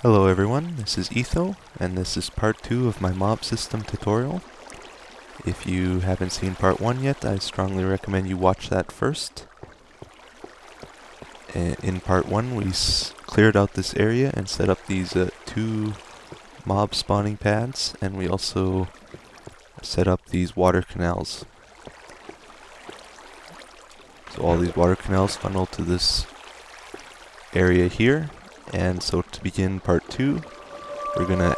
Hello everyone, this is Etho, and this is part 2 of my mob system tutorial. If you haven't seen part 1 yet, I strongly recommend you watch that first. In part 1 we cleared out this area and set up these 2 mob spawning pads, and we also set up these water canals. So all these water canals funnel to this area here, and so to begin part 2, we're gonna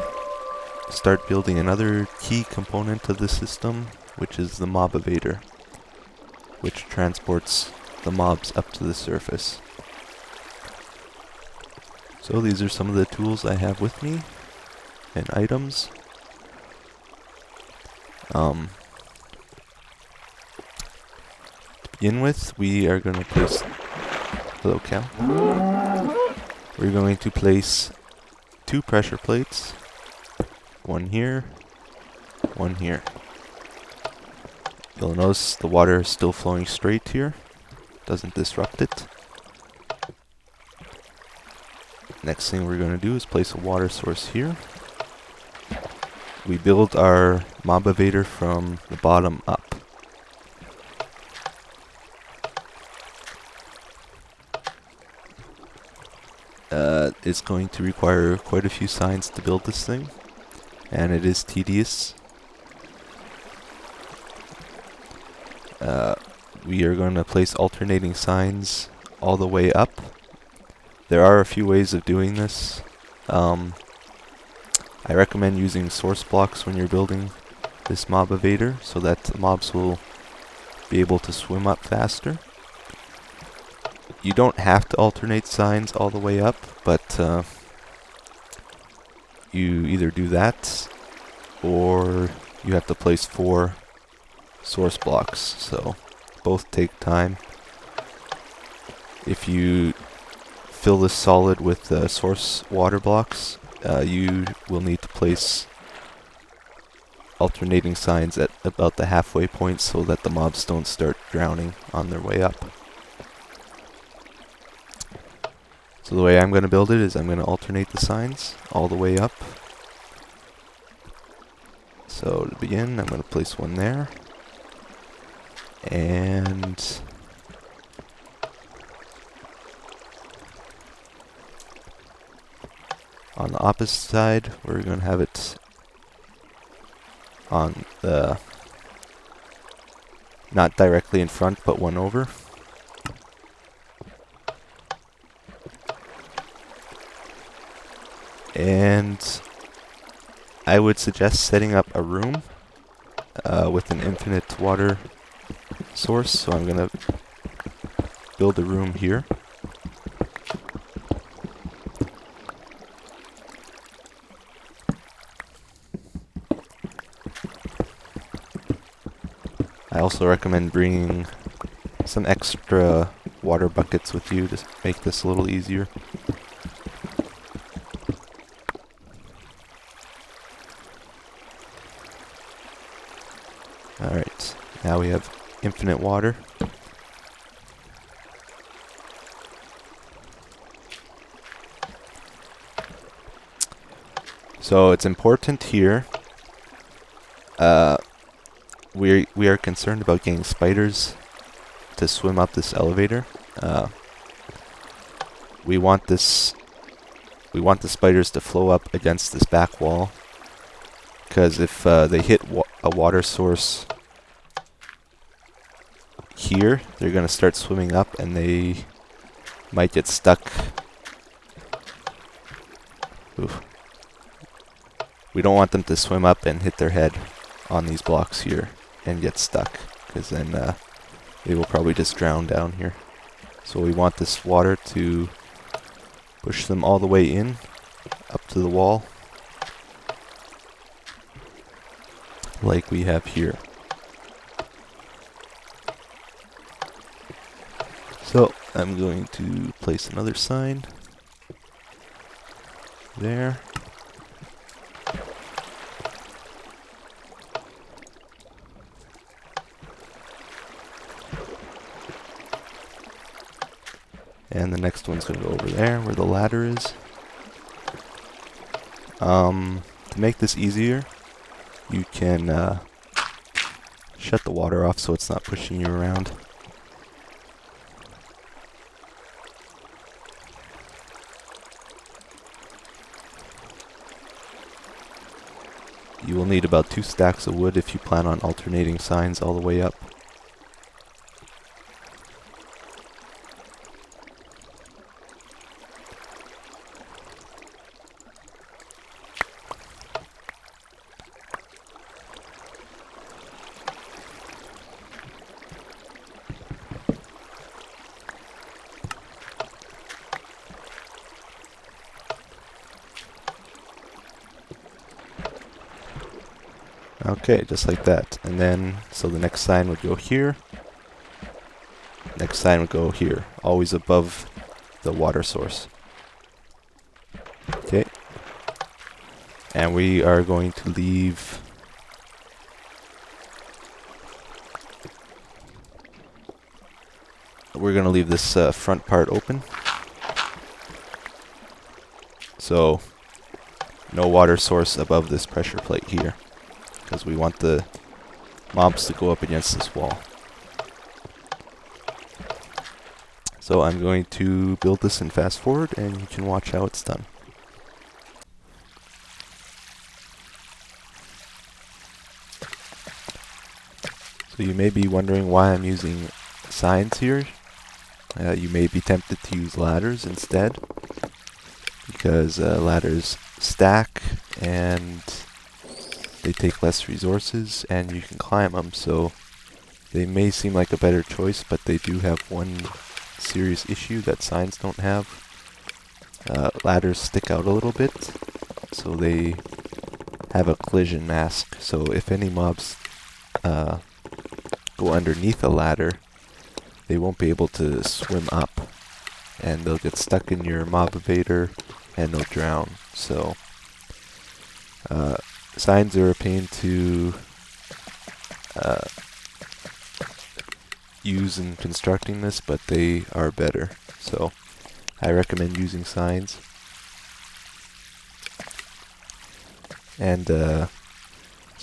start building another key component of the system, which is the mob evader, which transports the mobs up to the surface. So these are some of the tools I have with me, and items. To begin with, we are going to place... Hello, cow. We're going to place 2 pressure plates. One here, one here. You'll notice the water is still flowing straight here. Doesn't disrupt it. Next thing we're going to do is place a water source here. We build our mob evader from the bottom up. It's going to require quite a few signs to build this thing, and it is tedious. We are going to place alternating signs all the way up. There are a few ways of doing this. I recommend using source blocks when you're building this mob evader so that mobs will be able to swim up faster. You don't have to alternate signs all the way up, but you either do that or you have to place 4 source blocks, so both take time. If you fill this solid with source water blocks, you will need to place alternating signs at about the halfway point so that the mobs don't start drowning on their way up. So the way I'm going to build it is I'm going to alternate the signs all the way up. So to begin, I'm going to place one there. And on the opposite side, we're going to have it on the, not directly in front, but one over. And I would suggest setting up a room with an infinite water source. So I'm going to build a room here. I also recommend bringing some extra water buckets with you to make this a little easier. Alright, now we have infinite water. So it's important here. We are concerned about getting spiders to swim up this elevator. We want the spiders to flow up against this back wall, because if they hit a water source here, they're going to start swimming up and they might get stuck. Oof. We don't want them to swim up and hit their head on these blocks here and get stuck, because then they will probably just drown down here. So we want this water to push them all the way in, up to the wall, like we have here. So I'm going to place another sign there. And the next one's going to go over there where the ladder is. To make this easier, you can shut the water off so it's not pushing you around. You will need about 2 stacks of wood if you plan on alternating signs all the way up. Okay, just like that. And then, so the next sign would go here. Next sign would go here, always above the water source. Okay. And we are going to leave this front part open. So, no water source above this pressure plate here, because we want the mobs to go up against this wall. So I'm going to build this in fast forward, and you can watch how it's done. So you may be wondering why I'm using signs here. You may be tempted to use ladders instead, because ladders stack and they take less resources and you can climb them, so they may seem like a better choice, but they do have one serious issue that signs don't have. Ladders stick out a little bit, so they have a collision mask, so if any mobs go underneath a ladder, they won't be able to swim up, and they'll get stuck in your mob evader and they'll drown. So signs are a pain to use in constructing this, but they are better. So I recommend using signs. And so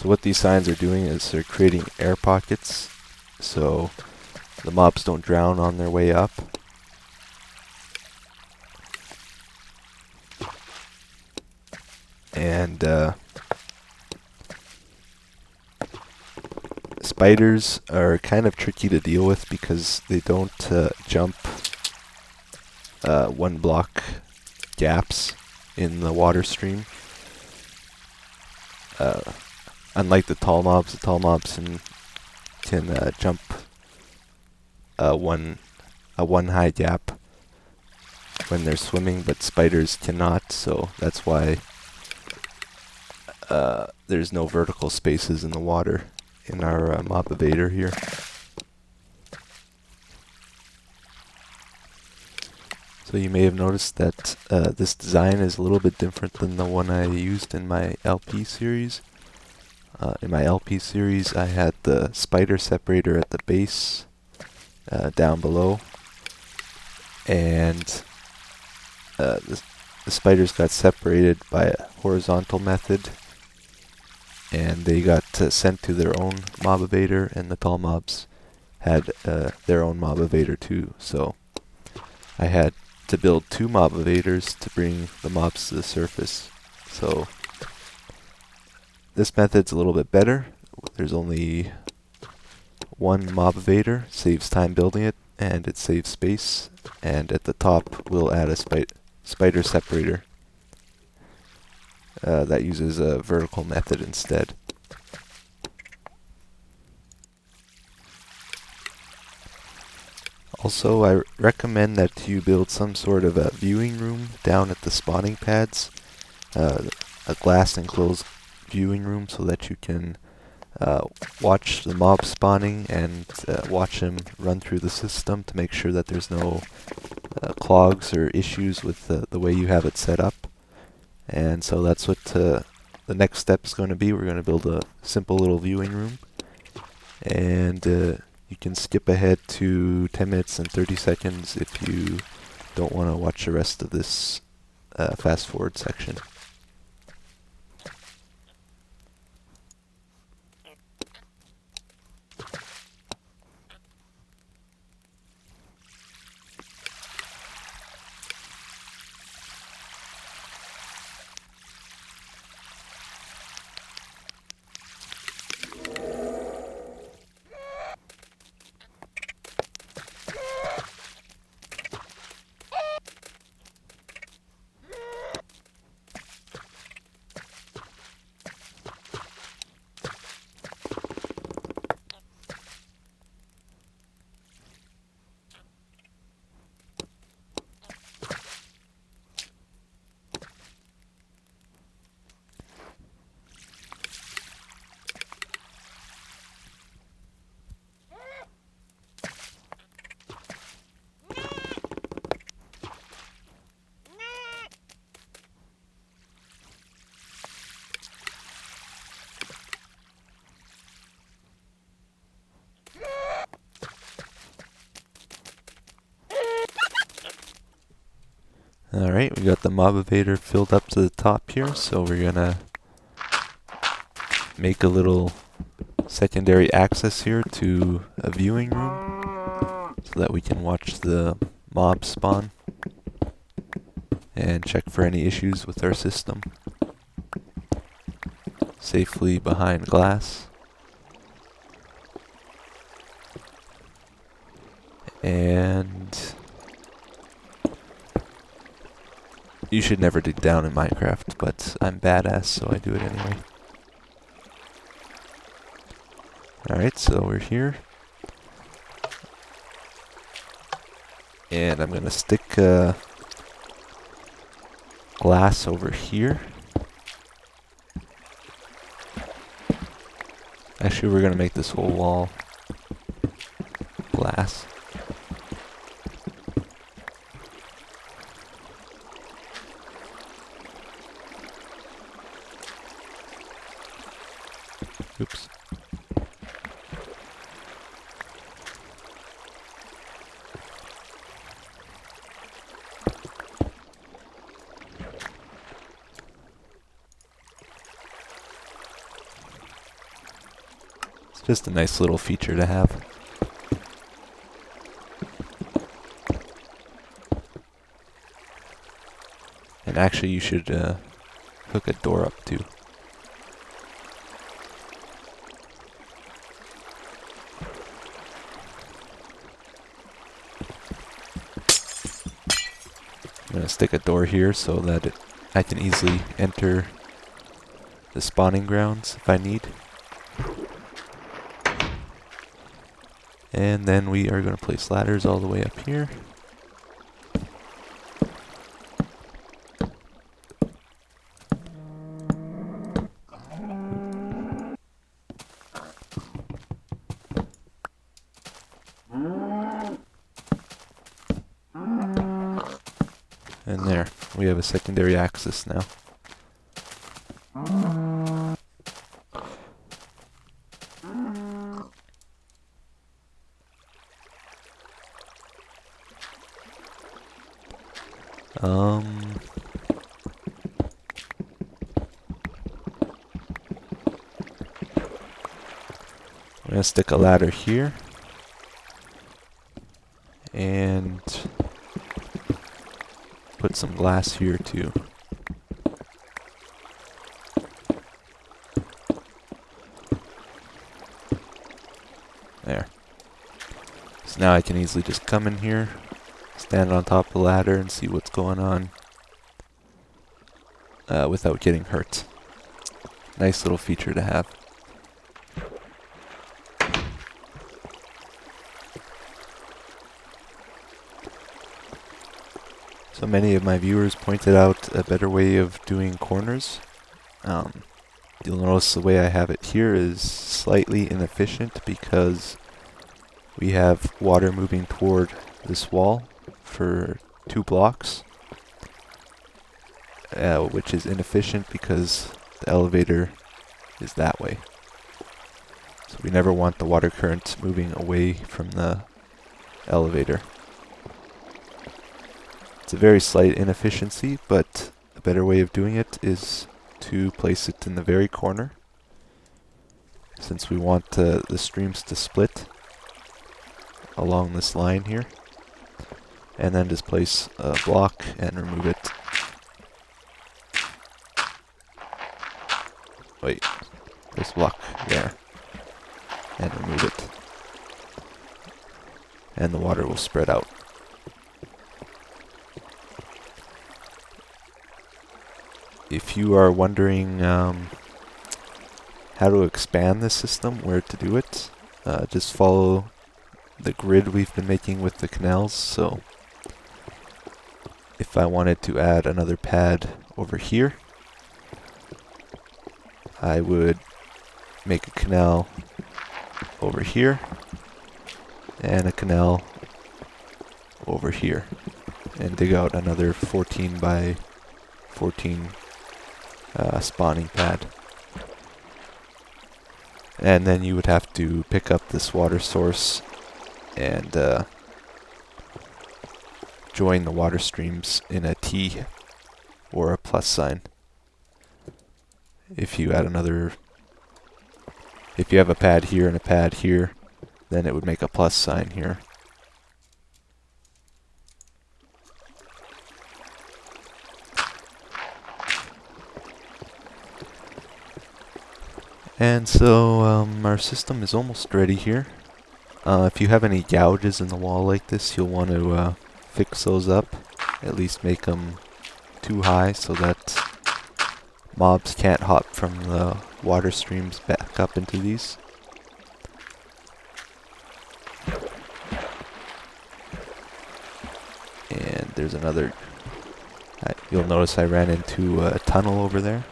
what these signs are doing is they're creating air pockets, so the mobs don't drown on their way up. And spiders are kind of tricky to deal with because they don't jump 1 block gaps in the water stream. Unlike the tall mobs can jump one high gap when they're swimming, but spiders cannot. So that's why there's no vertical spaces in the water in our mob evader here. So you may have noticed that this design is a little bit different than the one I used in my LP series. In my LP series, I had the spider separator at the base down below, and the spiders got separated by a horizontal method, and they got sent to their own mob evader, and the tall mobs had their own mob evader too. So I had to build 2 mob evaders to bring the mobs to the surface. So this method's a little bit better. There's only 1 mob evader, saves time building it, and it saves space. And at the top, we'll add a spider separator that uses a vertical method instead. Also, I recommend that you build some sort of a viewing room down at the spawning pads, a glass enclosed viewing room, so that you can watch the mobs spawning and watch them run through the system to make sure that there's no clogs or issues with the way you have it set up. And so that's what the next step is going to be. We're going to build a simple little viewing room, and you can skip ahead to 10 minutes and 30 seconds if you don't want to watch the rest of this fast forward section. Alright, we got the mob evader filled up to the top here, so we're gonna make a little secondary access here to a viewing room so that we can watch the mob spawn and check for any issues with our system safely behind glass. And you should never dig down in Minecraft, but I'm badass, so I do it anyway. Alright, so we're here. And I'm gonna stick glass over here. Actually, we're gonna make this whole wall glass. Oops. It's just a nice little feature to have. And actually you should hook a door up too. I'm gonna stick a door here so that I can easily enter the spawning grounds if I need. And then we are going to place ladders all the way up here. And there, we have a secondary access now. I'm going to stick a ladder here. And put some glass here too. There. So now I can easily just come in here, stand on top of the ladder and see what's going on without getting hurt. Nice little feature to have. So many of my viewers pointed out a better way of doing corners. You'll notice the way I have it here is slightly inefficient because we have water moving toward this wall for 2 blocks, which is inefficient because the elevator is that way. So we never want the water current moving away from the elevator. It's a very slight inefficiency, but a better way of doing it is to place it in the very corner, since we want the streams to split along this line here, and then just place a block and remove it. Wait, place a block there, and remove it. And the water will spread out. If you are wondering how to expand this system, where to do it, just follow the grid we've been making with the canals. So if I wanted to add another pad over here, I would make a canal over here and a canal over here and dig out another 14 by 14 spawning pad. And then you would have to pick up this water source and join the water streams in a T or a plus sign. If you add another, if you have a pad here and a pad here, then it would make a plus sign here. And so our system is almost ready here. If you have any gouges in the wall like this, you'll want to fix those up. At least make them too high so that mobs can't hop from the water streams back up into these. And there's another, you'll notice I ran into a tunnel over there.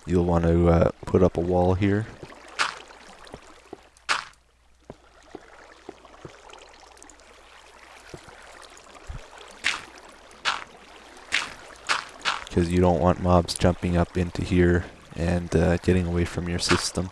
You'll want to put up a wall here. Because you don't want mobs jumping up into here and getting away from your system.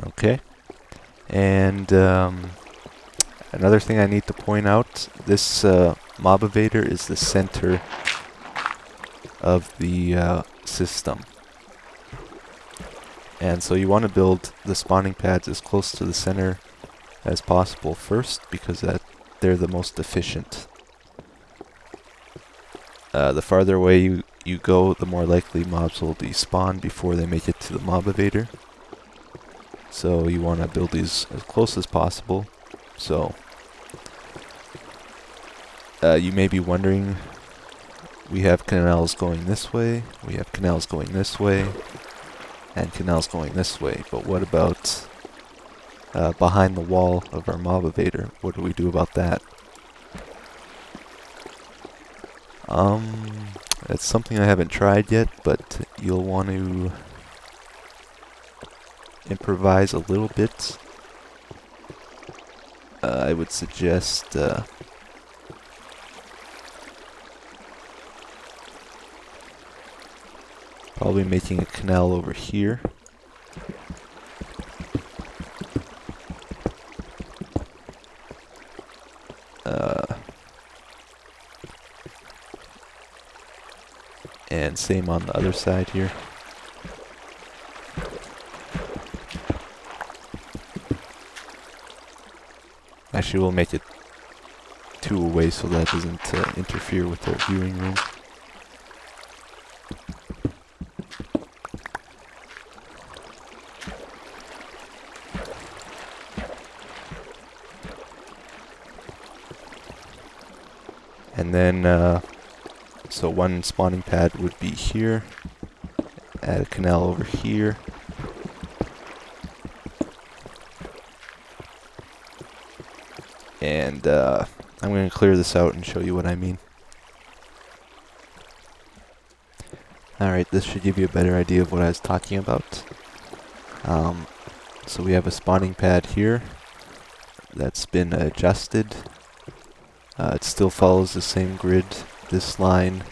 Okay. And another thing I need to point out, this mob evader is the center of the system. And so you want to build the spawning pads as close to the center as possible first, because they're the most efficient. The farther away you go, the more likely mobs will despawn before they make it to the mob evader. So you want to build these as close as possible. So you may be wondering, we have canals going this way, we have canals going this way, and canals going this way. But what about behind the wall of our mob evader? What do we do about that? That's something I haven't tried yet, but you'll want to improvise a little bit. I would suggest probably making a canal over here. And same on the other side here. Actually, we'll make it two away so that doesn't interfere with our viewing room. And then, so one spawning pad would be here. Add a canal over here. And I'm going to clear this out and show you what I mean. Alright, this should give you a better idea of what I was talking about. So we have a spawning pad here that's been adjusted. It still follows the same grid. This line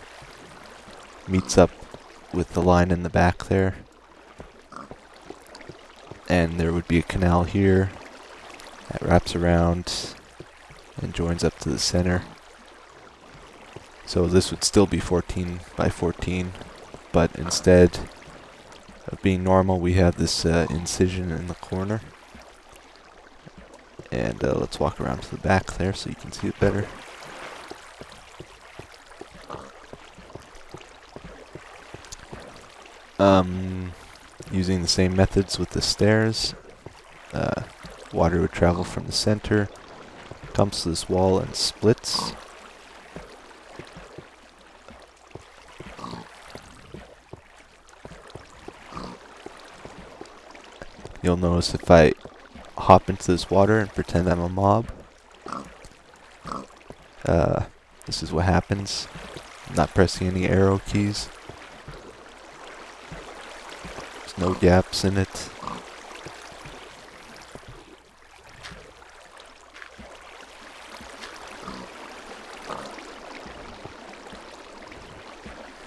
meets up with the line in the back there. And there would be a canal here that wraps around and joins up to the center. So this would still be 14 by 14, but instead of being normal, we have this incision in the corner. And let's walk around to the back there so you can see it better. Using the same methods with the stairs, water would travel from the center, comes to this wall and splits. You'll notice if I hop into this water and pretend I'm a mob, this is what happens. I'm not pressing any arrow keys. There's no gaps in it.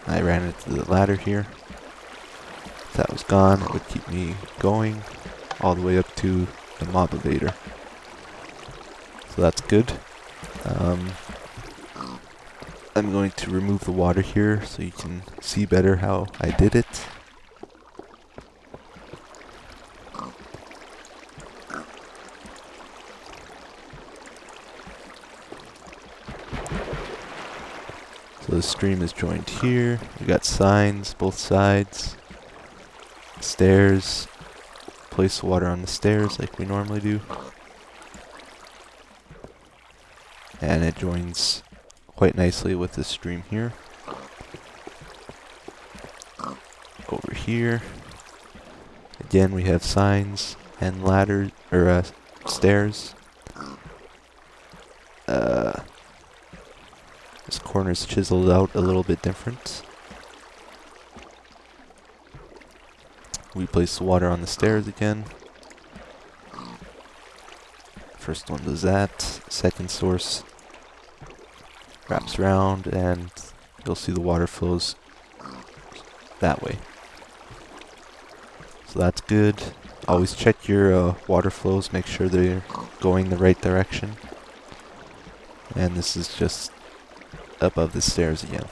I ran into the ladder here. If that was gone, it would keep me going all the way up to the mob evader. So that's good. I'm going to remove the water here so you can see better how I did it. So the stream is joined here. We got signs both sides. Stairs. Place the water on the stairs like we normally do. And it joins quite nicely with the stream here. Over here. Again, we have signs and ladders, or stairs. This corner's chiseled out a little bit different. We place the water on the stairs again. First one does that. Second source wraps around and you'll see the water flows that way. So that's good. Always check your water flows, make sure they're going the right direction. And this is just above the stairs again.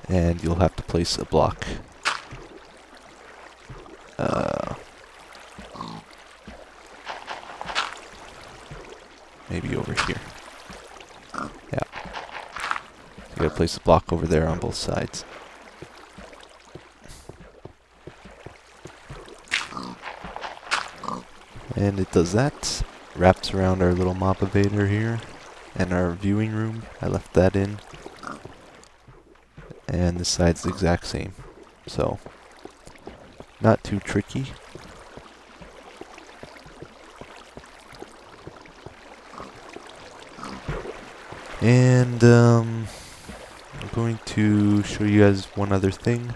And you'll have to place a block. Maybe over here. Yeah. You gotta place a block over there on both sides. And it does that. Wraps around our little mob evader here. And our viewing room. I left that in. And this side's the exact same. So, not too tricky. And I'm going to show you guys one other thing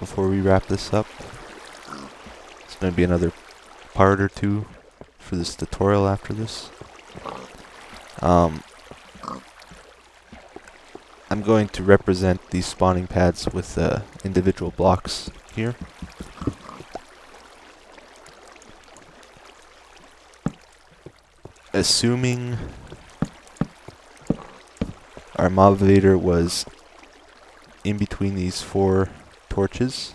before we wrap this up. It's going to be another part or two for this tutorial after this. I'm going to represent these spawning pads with individual blocks here. Assuming our mob evader was in between these four torches,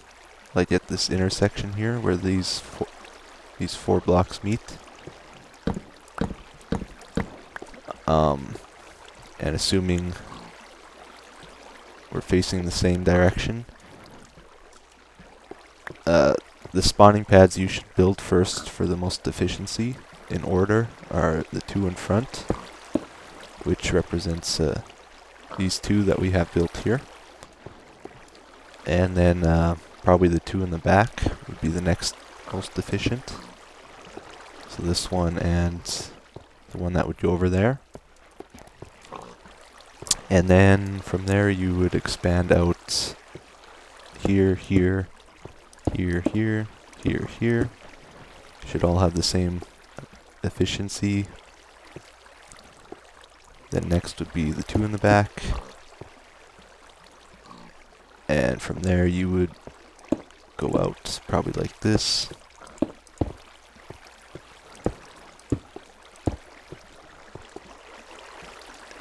like at this intersection here where these four blocks meet. And assuming we're facing the same direction, the spawning pads you should build first for the most efficiency in order are the two in front, which represents these two that we have built here. And then probably the two in the back would be the next most efficient. So this one and the one that would go over there. And then from there you would expand out here, here, here, here, here, here. Should all have the same efficiency. Then next would be the two in the back. And from there you would go out probably like this.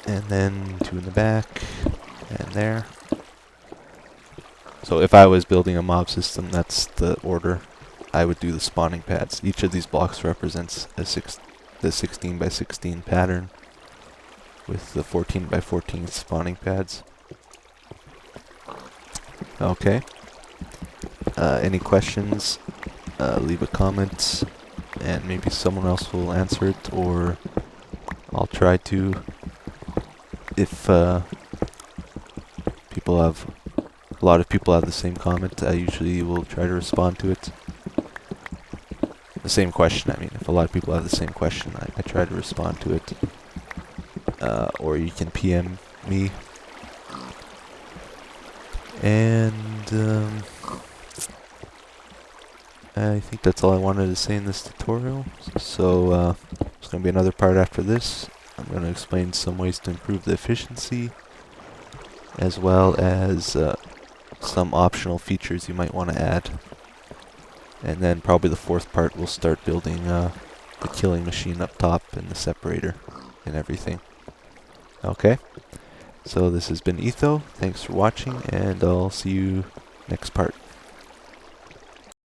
And then two in the back, and there. So if I was building a mob system, that's the order I would do the spawning pads. Each of these blocks represents the 16 by 16 pattern with the 14 by 14 spawning pads. Okay. Any questions? Leave a comment, and maybe someone else will answer it, or I'll try to. If a lot of people have the same comment, I usually will try to respond to it. The same question, I mean. If a lot of people have the same question, I try to respond to it. Or you can PM me And I think that's all I wanted to say in this tutorial. So there's going to be another part after this. I'm going to explain some ways to improve the efficiency, as well as some optional features you might want to add. And then probably the fourth part we'll start building the killing machine up top and the separator and everything. Okay, so this has been Etho. Thanks for watching, and I'll see you next part.